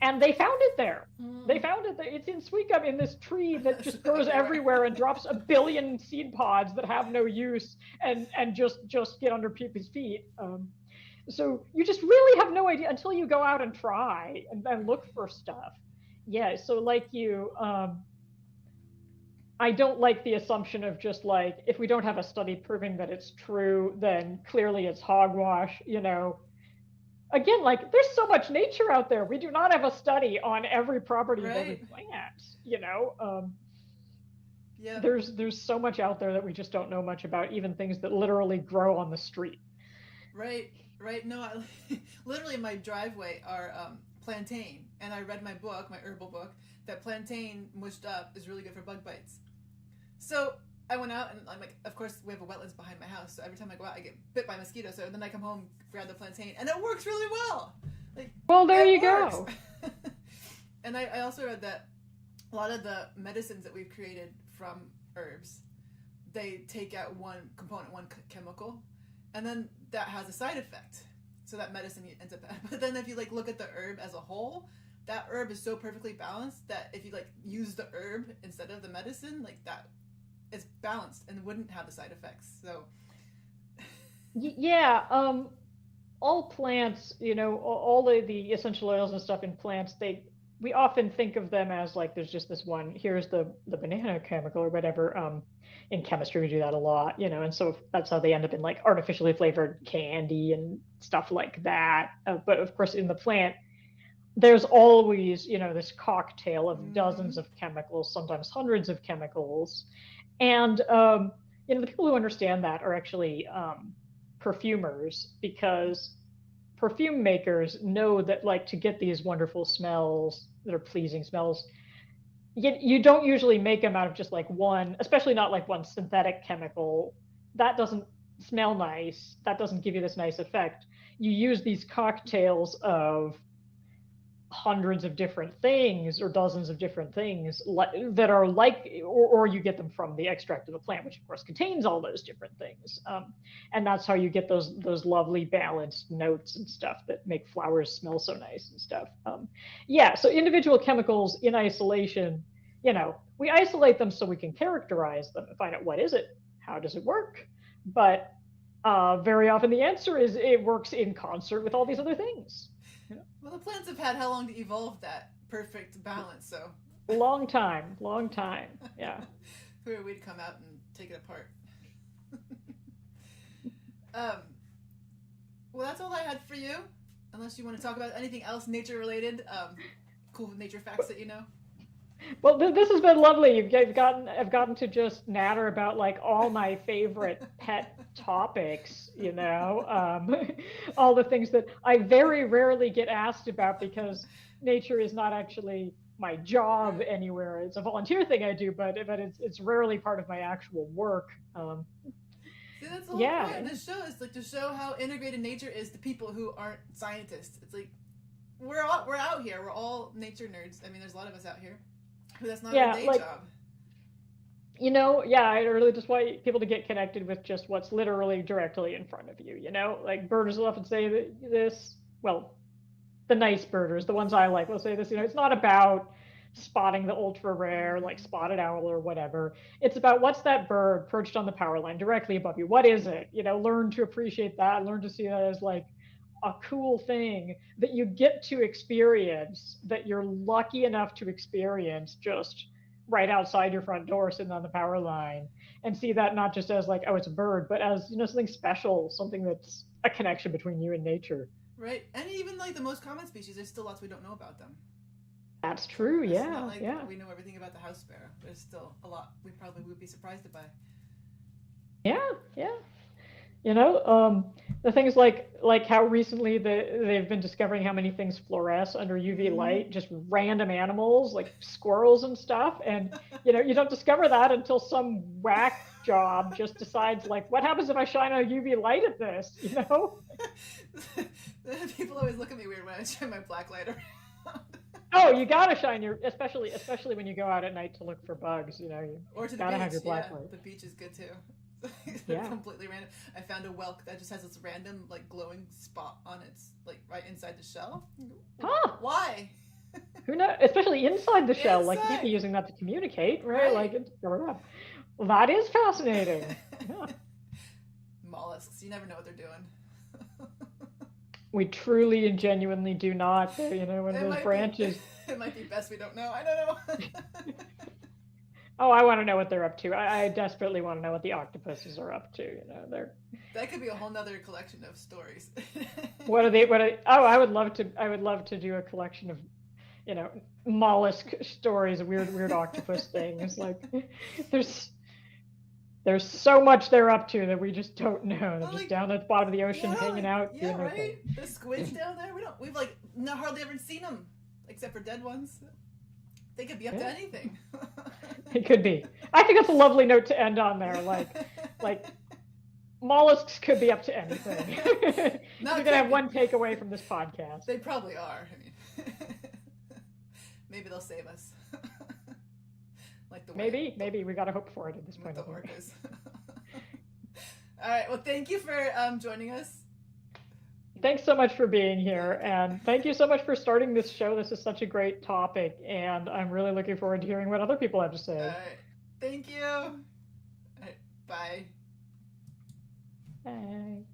Speaker 2: And they found it there. They found it there. It's in sweet gum, in this tree that just grows everywhere and drops a billion seed pods that have no use and just get under people's feet. So you just really have no idea until you go out and try and look for stuff. Yeah, so like you, I don't like the assumption of just like, if we don't have a study proving that it's true, then clearly it's hogwash, Again, like there's so much nature out there. We do not have a study on every property of every plant,
Speaker 1: Yeah.
Speaker 2: There's so much out there that we just don't know much about, even things that literally grow on the street.
Speaker 1: Right. No, literally in my driveway are plantain, and I read my herbal book, that plantain mushed up is really good for bug bites. So I went out and I'm like, of course we have a wetlands behind my house, so every time I go out I get bit by mosquitoes. So then I come home, grab the plantain, and it works really well. Like,
Speaker 2: well, there you go.
Speaker 1: And I also read that a lot of the medicines that we've created from herbs, they take out one component, one chemical, and then that has a side effect. So that medicine ends up bad. But then if you like look at the herb as a whole, that herb is so perfectly balanced that if you like use the herb instead of the medicine, like that, it's balanced and wouldn't have the side effects. So
Speaker 2: yeah, all plants, all of the essential oils and stuff in plants, we often think of them as like there's just this one, here's the banana chemical or whatever. In chemistry we do that a lot, you know, and so that's how they end up in like artificially flavored candy and stuff like that. But of course in the plant there's always, you know, this cocktail of dozens of chemicals, sometimes hundreds of chemicals. And you know, the people who understand that are actually perfumers, because perfume makers know that like to get these wonderful smells that are pleasing smells, you don't usually make them out of just like one, especially not like one synthetic chemical. That doesn't smell nice. That doesn't give you this nice effect. You use these cocktails of hundreds of different things or dozens of different things that are like, or you get them from the extract of the plant, which of course contains all those different things. And that's how you get those lovely balanced notes and stuff that make flowers smell so nice and stuff. Yeah, so individual chemicals in isolation, you know, we isolate them so we can characterize them and find out what is it, how does it work. But very often the answer is it works in concert with all these other things.
Speaker 1: Well, the plants have had how long to evolve that perfect balance? So
Speaker 2: long time, yeah.
Speaker 1: Who are we to come out and take it apart? Well, that's all I had for you. Unless you want to talk about anything else nature related, cool nature facts that you know.
Speaker 2: Well, this has been lovely. I've gotten to just natter about like all my favorite pet topics, you know, all the things that I very rarely get asked about because nature is not actually my job anywhere. It's a volunteer thing I do, but it's rarely part of my actual work.
Speaker 1: See, that's the whole point of this show, is like to show how integrated nature is to people who aren't scientists. It's like we're out here. We're all nature nerds. I mean, there's a lot of us out here. But that's not our day job.
Speaker 2: You know, I really just want people to get connected with just what's literally directly in front of you. You know, like birders will often say this. Well, the nice birders, the ones I like, will say this. You know, it's not about spotting the ultra rare, like spotted owl or whatever. It's about what's that bird perched on the power line directly above you. What is it? You know, learn to appreciate that. Learn to see that as like a cool thing that you get to experience, that you're lucky enough to experience just right outside your front door sitting on the power line, and see that not just as like, oh, it's a bird, but as, you know, something special, something that's a connection between you and nature.
Speaker 1: Right. And even like the most common species, there's still lots we don't know about them.
Speaker 2: That's true.
Speaker 1: It's
Speaker 2: yeah.
Speaker 1: Not like
Speaker 2: yeah.
Speaker 1: We know everything about the house sparrow. There's still a lot we probably would be surprised by.
Speaker 2: Yeah. You know, the things like how recently they've been discovering how many things fluoresce under UV light, just random animals like squirrels and stuff. And, you know, you don't discover that until some whack job just decides like, what happens if I shine a UV light at this, you know?
Speaker 1: People always look at me weird when I shine my black light around.
Speaker 2: Oh, you gotta shine your, especially when you go out at night to look for bugs, you know, you
Speaker 1: or to
Speaker 2: gotta
Speaker 1: the beach.
Speaker 2: have your black light.
Speaker 1: The beach is good too.
Speaker 2: Yeah.
Speaker 1: Completely random. I found a whelk that just has this random like glowing spot on its like right inside the shell.
Speaker 2: Huh.
Speaker 1: Why?
Speaker 2: Who knows? Especially inside the shell, like you could be using that to communicate, right? Like it's covered up. Well, that is fascinating. Yeah.
Speaker 1: Mollusks, you never know what they're doing.
Speaker 2: We truly and genuinely do not. You know, when those branches.
Speaker 1: It might be best we don't know. I don't know.
Speaker 2: Oh, I want to know what they're up to. I desperately want to know what the octopuses are up to. You know,
Speaker 1: that could be a whole nother collection of stories.
Speaker 2: What are they? Oh, I would love to do a collection of, you know, mollusk stories, weird octopus things. Like, there's so much they're up to that we just don't know. They're just down at the bottom of the ocean, hanging out.
Speaker 1: Yeah, right. The squids down there. We've like not hardly ever seen them, except for dead ones. They could be up to anything.
Speaker 2: It could be. I think that's a lovely note to end on there. Like mollusks could be up to anything. You're gonna have one takeaway from this podcast.
Speaker 1: They probably are. I mean, maybe they'll save us. Like the
Speaker 2: maybe we gotta hope for it at this point.
Speaker 1: The orcas. All right. Well, thank you for joining us.
Speaker 2: Thanks so much for being here, and thank you so much for starting this show. This is such a great topic, and I'm really looking forward to hearing what other people have to say.
Speaker 1: All right. Thank you. All right. Bye.
Speaker 2: Bye.